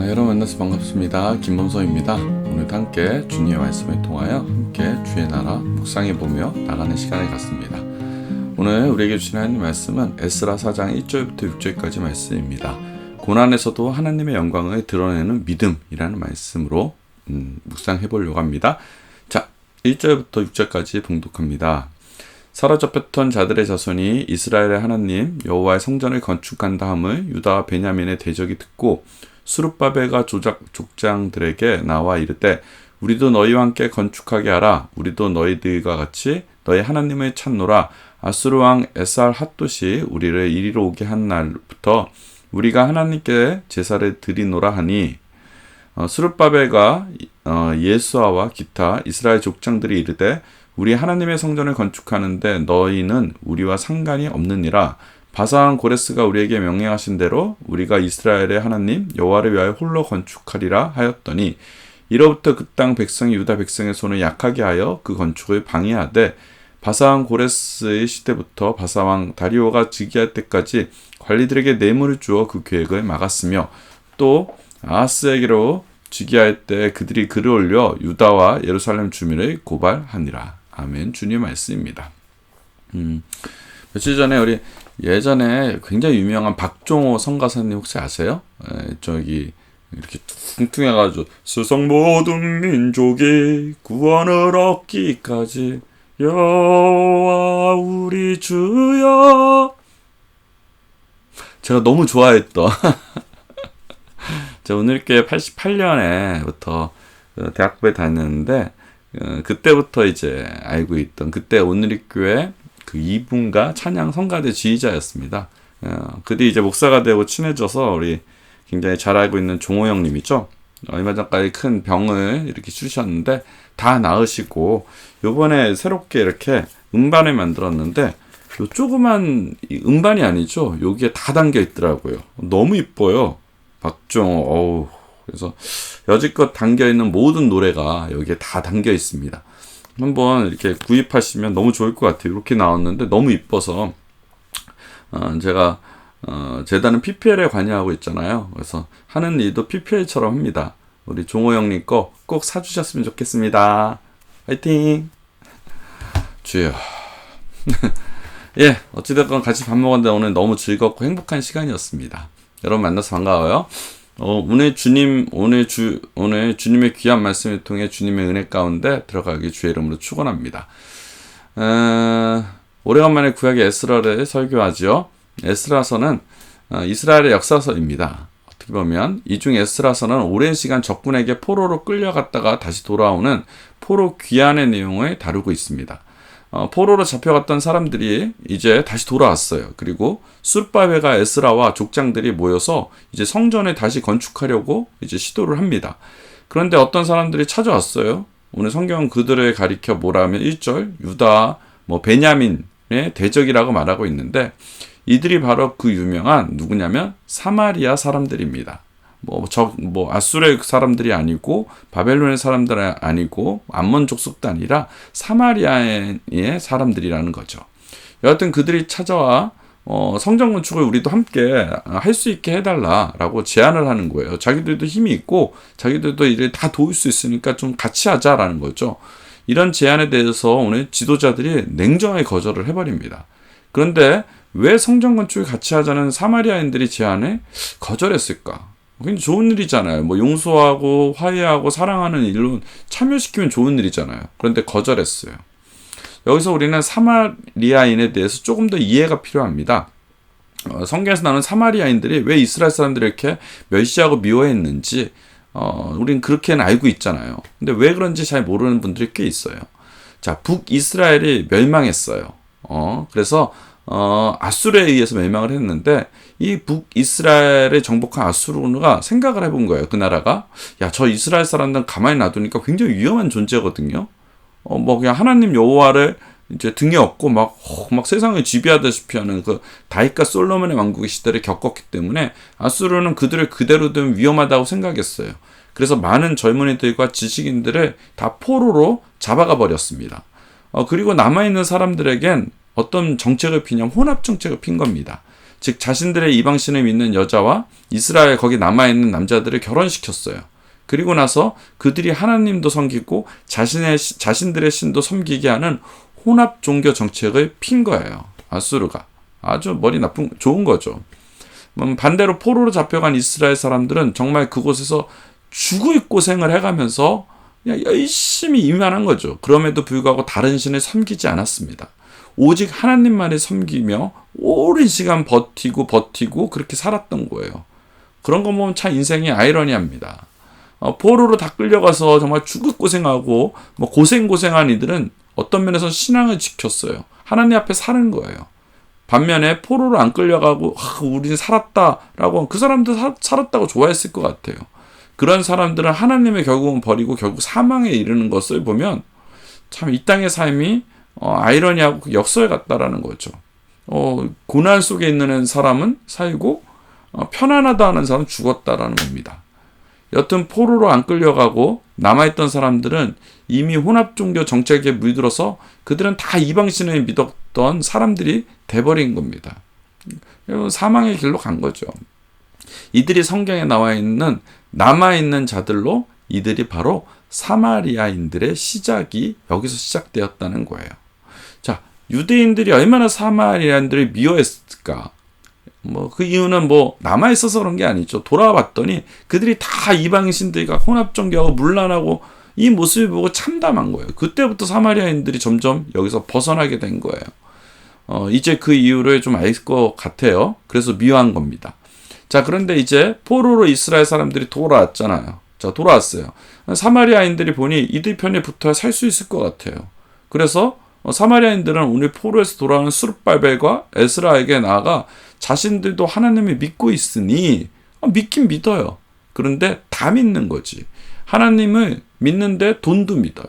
여러분 만나서 반갑습니다. 김범서입니다. 오늘도 함께 주님의 말씀을 통하여 함께 주의 나라 묵상해보며 나가는 시간을 갖습니다. 오늘 우리에게 주신 하나님 말씀은 에스라 4장 1절부터 6절까지 말씀입니다. 고난에서도 하나님의 영광을 드러내는 믿음이라는 말씀으로 묵상해보려고 합니다. 자, 1절부터 6절까지 봉독합니다. 사로잡혔던 자들의 자손이 이스라엘의 하나님 여호와의 성전을 건축한 다음을 유다와 베냐민의 대적이 듣고 스룹바벨과 족장들에게 나와 이르되 우리도 너희와 함께 건축하게 하라. 우리도 너희들과 같이 너희 하나님을 찾노라. 아수르 왕 에살 핫도시 우리를 이리로 오게 한 날부터 우리가 하나님께 제사를 드리노라 하니 스룹바벨과 예수아와 기타 이스라엘 족장들이 이르되 우리 하나님의 성전을 건축하는데 너희는 우리와 상관이 없느니라. 바사왕 고레스가 우리에게 명령하신 대로 우리가 이스라엘의 하나님 여호와를 위하여 홀로 건축하리라 하였더니 이로부터 그 땅 백성이 유다 백성의 손을 약하게 하여 그 건축을 방해하되 바사왕 고레스의 시대부터 바사왕 다리오가 즉위할 때까지 관리들에게 뇌물을 주어 그 계획을 막았으며 또 아하스에게로 즉위할 때 그들이 글을 올려 유다와 예루살렘 주민을 고발하니라. 아멘. 주님의 말씀입니다. 며칠 전에 우리 예전에 굉장히 유명한 박종호 성가사님 혹시 아세요? 저기 이렇게 퉁퉁해가지고 세상 모든 민족이 구원을 얻기까지 여호와 우리 주여. 제가 너무 좋아했던 제가 오늘교회 88년에부터 대학부에 다녔는데 그때부터 이제 알고 있던 그때 오늘교회 그 이분가 찬양 성가대 지휘자였습니다. 그들이 이제 목사가 되고 친해져서 우리 굉장히 잘 알고 있는 종호 형님이죠. 얼마 전까지 큰 병을 이렇게 추셨는데 다 나으시고 요번에 새롭게 이렇게 음반을 만들었는데 요 조그만 음반이 아니죠. 여기에 다 담겨 있더라고요. 너무 이뻐요. 박종호. 그래서 여지껏 담겨 있는 모든 노래가 여기에 다 담겨 있습니다. 한번 이렇게 구입하시면 너무 좋을 것 같아요. 이렇게 나왔는데 너무 이뻐서 제가 재단은 PPL에 관여하고 있잖아요. 그래서 하는 일도 PPL처럼 합니다. 우리 종호 형님 거 꼭 사주셨으면 좋겠습니다. 화이팅! 주여. 예, 어찌됐건 같이 밥 먹었는데 오늘 너무 즐겁고 행복한 시간이었습니다. 여러분 만나서 반가워요. 오늘 주님의 귀한 말씀을 통해 주님의 은혜 가운데 들어가기 주의 이름으로 축원합니다. 오래간만에 구약의 에스라를 설교하죠. 에스라서는 이스라엘의 역사서입니다. 어떻게 보면 이 중 에스라서는 오랜 시간 적군에게 포로로 끌려갔다가 다시 돌아오는 포로 귀환의 내용을 다루고 있습니다. 포로로 잡혀갔던 사람들이 이제 다시 돌아왔어요. 그리고 스룹바벨과 에스라와 족장들이 모여서 이제 성전을 다시 건축하려고 이제 시도를 합니다. 그런데 어떤 사람들이 찾아왔어요. 오늘 성경은 그들을 가리켜 뭐라 하면 1절 유다 베냐민의 대적이라고 말하고 있는데 이들이 바로 그 유명한 누구냐면 사마리아 사람들입니다. 아수르의 사람들이 아니고 바벨론의 사람들이 아니고 암몬 족속도 아니라 사마리아의 사람들이라는 거죠. 여하튼 그들이 찾아와 성전 건축을 우리도 함께 할 수 있게 해달라라고 제안을 하는 거예요. 자기들도 힘이 있고 자기들도 이를 다 도울 수 있으니까 좀 같이 하자라는 거죠. 이런 제안에 대해서 오늘 지도자들이 냉정하게 거절을 해버립니다. 그런데 왜 성전 건축을 같이 하자는 사마리아인들이 제안에 거절했을까? 굉장히 좋은 일이잖아요. 용서하고 화해하고 사랑하는 일로 참여시키면 좋은 일이잖아요. 그런데 거절했어요. 여기서 우리는 사마리아인에 대해서 조금 더 이해가 필요합니다. 성경에서 나오는 사마리아인들이 왜 이스라엘 사람들을 이렇게 멸시하고 미워했는지 우리는 그렇게는 알고 있잖아요. 근데 왜 그런지 잘 모르는 분들이 꽤 있어요. 자, 북이스라엘이 멸망했어요. 그래서 아수르에 의해서 멸망을 했는데 이 북이스라엘에 정복한 아수르가 생각을 해본 거예요. 그 나라가 저 이스라엘 사람들은 가만히 놔두니까 굉장히 위험한 존재거든요. 그냥 하나님 여호와를 이제 등에 업고 막 세상을 지배하다시피 하는 그 다윗과 솔로몬의 왕국의 시대를 겪었기 때문에 아수르는 그들을 그대로 두면 위험하다고 생각했어요. 그래서 많은 젊은이들과 지식인들을 다 포로로 잡아가 버렸습니다. 그리고 남아있는 사람들에겐 어떤 정책을 피냐면 혼합 정책을 핀 겁니다. 즉 자신들의 이방신을 믿는 여자와 이스라엘 거기 남아있는 남자들을 결혼시켰어요. 그리고 나서 그들이 하나님도 섬기고 자신들의 신도 섬기게 하는 혼합 종교 정책을 핀 거예요. 아수르가. 아주 머리 나쁜, 좋은 거죠. 반대로 포로로 잡혀간 이스라엘 사람들은 정말 그곳에서 죽을 고생을 해가면서 그냥 열심히 임한한 거죠. 그럼에도 불구하고 다른 신을 섬기지 않았습니다. 오직 하나님만을 섬기며 오랜 시간 버티고 그렇게 살았던 거예요. 그런 거 보면 참 인생이 아이러니합니다. 포로로 다 끌려가서 정말 죽을 고생하고 고생한 이들은 어떤 면에서 신앙을 지켰어요. 하나님 앞에 사는 거예요. 반면에 포로로 안 끌려가고 우리는 살았다라고 그 사람도 살았다고 좋아했을 것 같아요. 그런 사람들은 하나님을 결국은 버리고 결국 사망에 이르는 것을 보면 참 이 땅의 삶이 아이러니하고 역설 같다라는 거죠. 고난 속에 있는 사람은 살고 편안하다 하는 사람은 죽었다라는 겁니다. 여튼 포로로 안 끌려가고 남아있던 사람들은 이미 혼합종교 정책에 물들어서 그들은 다 이방신을 믿었던 사람들이 돼버린 겁니다. 사망의 길로 간 거죠. 이들이 성경에 남아있는 자들로 이들이 바로 사마리아인들의 시작이 여기서 시작되었다는 거예요. 자, 유대인들이 얼마나 사마리아인들을 미워했을까? 그 이유는 남아있어서 그런 게 아니죠. 돌아봤더니 그들이 다 이방신들과 혼합종교하고 문란하고 이 모습을 보고 참담한 거예요. 그때부터 사마리아인들이 점점 여기서 벗어나게 된 거예요. 이제 그 이유를 좀 알 것 같아요. 그래서 미워한 겁니다. 자, 그런데 이제 포로로 이스라엘 사람들이 돌아왔잖아요. 자, 돌아왔어요. 사마리아인들이 보니 이들 편에 붙어야 살 수 있을 것 같아요. 그래서 사마리아인들은 오늘 포로에서 돌아오는 스룹바벨과 에스라에게 나아가 자신들도 하나님을 믿고 있으니 믿긴 믿어요. 그런데 다 믿는 거지. 하나님을 믿는데 돈도 믿어요.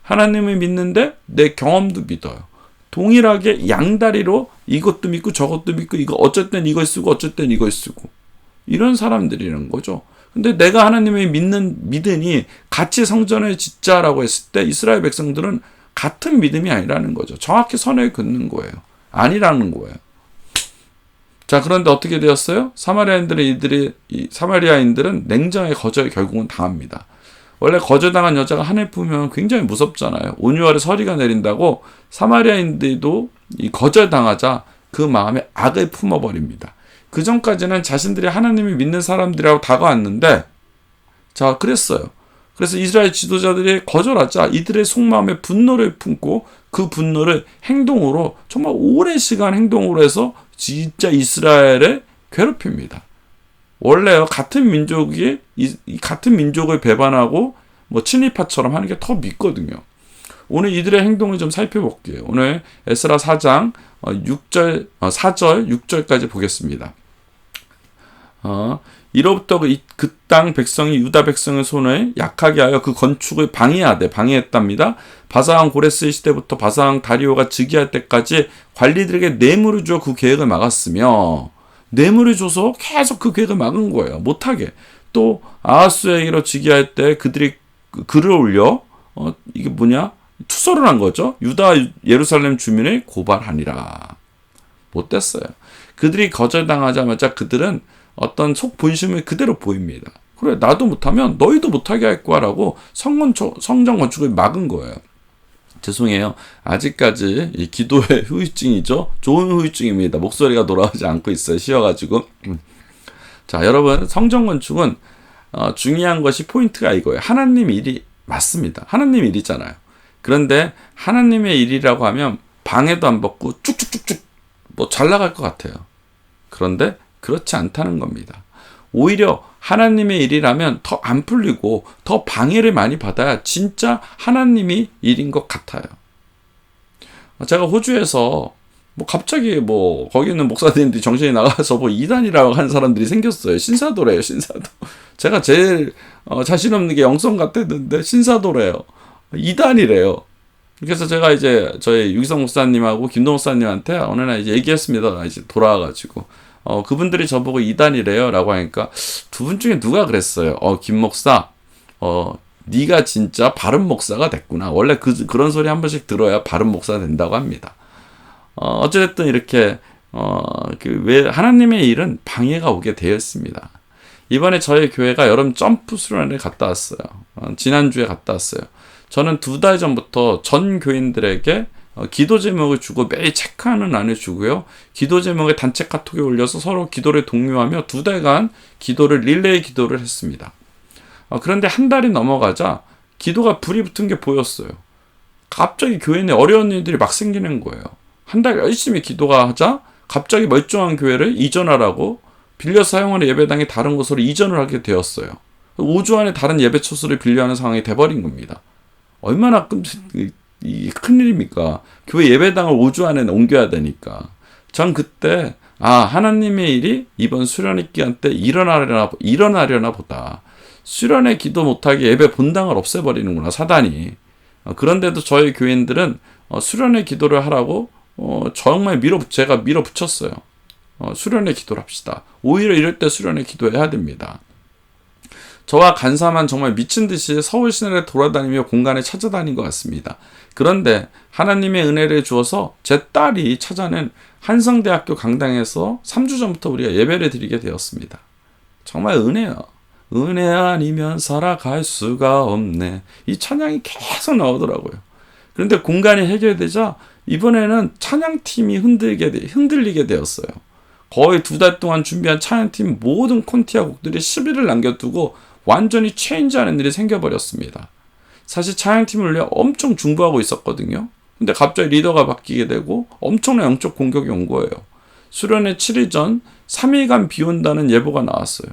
하나님을 믿는데 내 경험도 믿어요. 동일하게 양다리로 이것도 믿고 저것도 믿고 이거 어쩔 땐 이걸 쓰고 어쩔 땐 이걸 쓰고 이런 사람들이라는 거죠. 근데 내가 하나님을 믿으니 같이 성전을 짓자라고 했을 때 이스라엘 백성들은 같은 믿음이 아니라는 거죠. 정확히 선을 긋는 거예요. 아니라는 거예요. 자, 그런데 어떻게 되었어요? 사마리아인들은 냉정의 거절 결국은 당합니다. 원래 거절당한 여자가 하늘 품으면 굉장히 무섭잖아요. 온유월에 서리가 내린다고 사마리아인들도 이 거절당하자 그 마음에 악을 품어버립니다. 그 전까지는 자신들이 하나님을 믿는 사람들이라고 다가왔는데, 자, 그랬어요. 그래서 이스라엘 지도자들이 거절하자 이들의 속마음에 분노를 품고 그 분노를 행동으로 정말 오랜 시간 행동으로 해서 진짜 이스라엘을 괴롭힙니다. 원래요, 같은 민족을 배반하고 친일파처럼 하는 게 더 밉거든요. 오늘 이들의 행동을 좀 살펴볼게요. 오늘 에스라 4장 4절 6절까지 보겠습니다. 이로부터 그 땅 백성이 유다 백성의 손을 약하게 하여 그 건축을 방해했답니다. 바사왕 고레스 시대부터 바사왕 다리오가 즉위할 때까지 관리들에게 뇌물을 주어 그 계획을 막았으며, 뇌물을 줘서 계속 그 계획을 막은 거예요. 못하게. 또 아하스웨이로 즉위할 때 그들이 글을 올려 이게 투서를 한 거죠. 유다 예루살렘 주민을 고발하니라. 못됐어요. 그들이 거절당하자마자 그들은 어떤 속 본심을 그대로 보입니다. 그래, 나도 못하면 너희도 못하게 할 거라고 성전 건축을 막은 거예요. 죄송해요. 아직까지 이 기도의 후유증이죠. 좋은 후유증입니다. 목소리가 돌아오지 않고 있어요. 쉬어가지고. 자, 여러분, 성전 건축은 중요한 것이 포인트가 이거예요. 하나님 일이 맞습니다. 하나님 일이잖아요. 그런데 하나님의 일이라고 하면 방해도 안 받고 쭉쭉쭉쭉 잘 나갈 것 같아요. 그런데 그렇지 않다는 겁니다. 오히려 하나님의 일이라면 더 안 풀리고 더 방해를 많이 받아야 진짜 하나님이 일인 것 같아요. 제가 호주에서 갑자기 거기 있는 목사님들이 정신이 나가서 이단이라고 하는 사람들이 생겼어요. 신사도래요, 신사도. 제가 제일 자신 없는 게 영성 같았는데 신사도래요. 이단이래요. 그래서 제가 이제 저희 유기성 목사님하고 김동 목사님한테 어느 날 이제 얘기했습니다. 이제 돌아와가지고. 그분들이 저보고 이단이래요 라고 하니까 두 분 중에 누가 그랬어요. 김 목사, 네가 진짜 바른 목사가 됐구나. 원래 그런 소리 한 번씩 들어야 바른 목사가 된다고 합니다. 어쨌든 이렇게 왜 하나님의 일은 방해가 오게 되어 있습니다. 이번에 저희 교회가 여름 점프 수련회를 갔다 왔어요. 지난주에 갔다 왔어요. 저는 2달 전부터 전 교인들에게 기도 제목을 주고 매일 체크하는 안을 주고요. 기도 제목을 단체 카톡에 올려서 서로 기도를 독려하며 2달간 기도를 릴레이 기도를 했습니다. 그런데 한 달이 넘어가자 기도가 불이 붙은 게 보였어요. 갑자기 교회 내 어려운 일들이 막 생기는 거예요. 한 달 열심히 기도하자 갑자기 멀쩡한 교회를 이전하라고 빌려 사용하는 예배당이 다른 곳으로 이전을 하게 되었어요. 5주 안에 다른 예배 처소를 빌려하는 상황이 돼버린 겁니다. 얼마나 큰일입니까? 교회 예배당을 5주 안에 옮겨야 되니까. 전 그때 하나님의 일이 이번 수련회 기간 때 일어나려나 보다. 수련회 기도 못하게 예배 본당을 없애버리는구나 사단이. 그런데도 저희 교인들은 수련회 기도를 하라고 정말 제가 밀어붙였어요. 수련회 기도를 합시다. 오히려 이럴 때 수련회 기도해야 됩니다. 저와 간사만 정말 미친 듯이 서울 시내를 돌아다니며 공간을 찾아다닌 것 같습니다. 그런데 하나님의 은혜를 주어서 제 딸이 찾아낸 한성대학교 강당에서 3주 전부터 우리가 예배를 드리게 되었습니다. 정말 은혜요. 은혜 아니면 살아갈 수가 없네. 이 찬양이 계속 나오더라고요. 그런데 공간이 해결되자 이번에는 찬양팀이 흔들리게 되었어요. 거의 2달 동안 준비한 찬양팀 모든 콘티아 곡들이 10일을 남겨두고 완전히 체인지하는 일이 생겨버렸습니다. 사실 찬양팀을 원래 엄청 중보하고 있었거든요. 근데 갑자기 리더가 바뀌게 되고 엄청난 영적 공격이 온 거예요. 수련회 7일 전 3일간 비 온다는 예보가 나왔어요.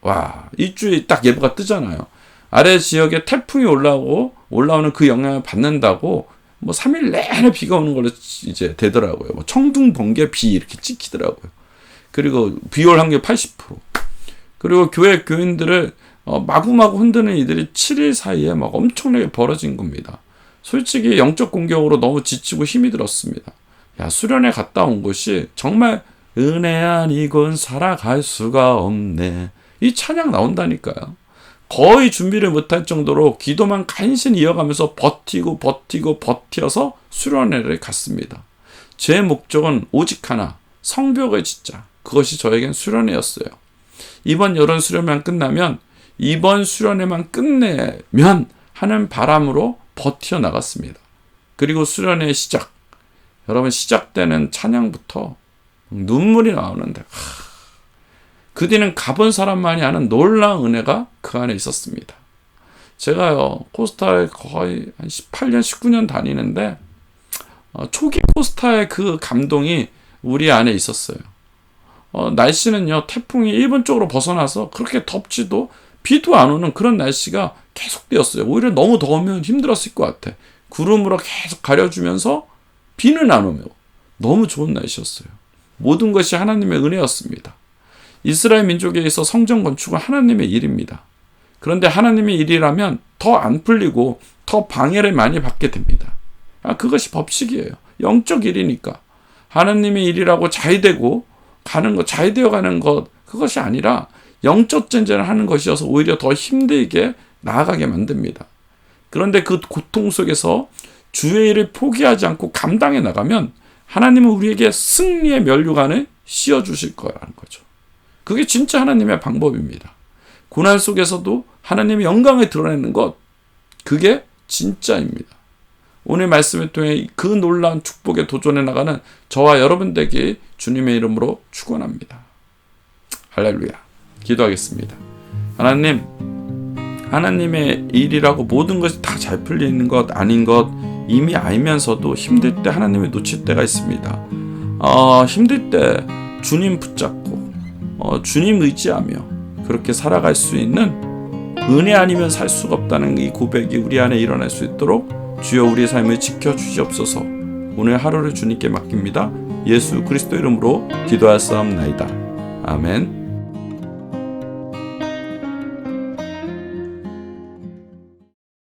와, 일주일 딱 예보가 뜨잖아요. 아래 지역에 태풍이 올라오는 그 영향을 받는다고 3일 내내 비가 오는 걸로 이제 되더라고요. 청둥, 번개, 비 이렇게 찍히더라고요. 그리고 비 올 확률 80%. 그리고 교회 교인들을 마구마구 흔드는 이들이 7일 사이에 막 엄청나게 벌어진 겁니다. 솔직히 영적 공격으로 너무 지치고 힘이 들었습니다. 수련회 갔다 온 것이 정말 은혜 아니곤 살아갈 수가 없네. 이 찬양 나온다니까요. 거의 준비를 못할 정도로 기도만 간신히 이어가면서 버텨서 수련회를 갔습니다. 제 목적은 오직 하나, 성벽을 짓자. 그것이 저에겐 수련회였어요. 이번 여름 수련회만 끝내면 하는 바람으로 버텨 나갔습니다. 그리고 수련회의 시작. 여러분 시작되는 찬양부터 눈물이 나오는데 그 뒤는 가본 사람만이 아는 놀라운 은혜가 그 안에 있었습니다. 제가요 코스타에 거의 한 18년, 19년 다니는데 초기 코스타의 그 감동이 우리 안에 있었어요. 날씨는요 태풍이 일본 쪽으로 벗어나서 그렇게 덥지도 비도 안 오는 그런 날씨가 계속되었어요. 오히려 너무 더우면 힘들었을 것 같아. 구름으로 계속 가려주면서 비는 안 오며 너무 좋은 날씨였어요. 모든 것이 하나님의 은혜였습니다. 이스라엘 민족에 있어 성전 건축은 하나님의 일입니다. 그런데 하나님의 일이라면 더 안 풀리고 더 방해를 많이 받게 됩니다. 그것이 법칙이에요. 영적 일이니까. 하나님의 일이라고 잘 되어 가는 것, 그것이 아니라 영적 전쟁을 하는 것이어서 오히려 더 힘들게 나아가게 만듭니다. 그런데 그 고통 속에서 주의 일을 포기하지 않고 감당해 나가면 하나님은 우리에게 승리의 면류관을 씌워주실 거라는 거죠. 그게 진짜 하나님의 방법입니다. 고난 속에서도 하나님의 영광을 드러내는 것, 그게 진짜입니다. 오늘 말씀을 통해 그 놀라운 축복에 도전해 나가는 저와 여러분 되길 주님의 이름으로 축원합니다. 할렐루야. 기도하겠습니다. 하나님, 하나님의 일이라고 모든 것이 다 잘 풀리는 것 아닌 것 이미 알면서도 힘들 때 하나님을 놓칠 때가 있습니다. 힘들 때 주님 붙잡고 주님 의지하며 그렇게 살아갈 수 있는 은혜 아니면 살 수가 없다는 이 고백이 우리 안에 일어날 수 있도록 주여 우리의 삶을 지켜주시옵소서. 오늘 하루를 주님께 맡깁니다. 예수 그리스도 이름으로 기도하였사옵나이다. 아멘.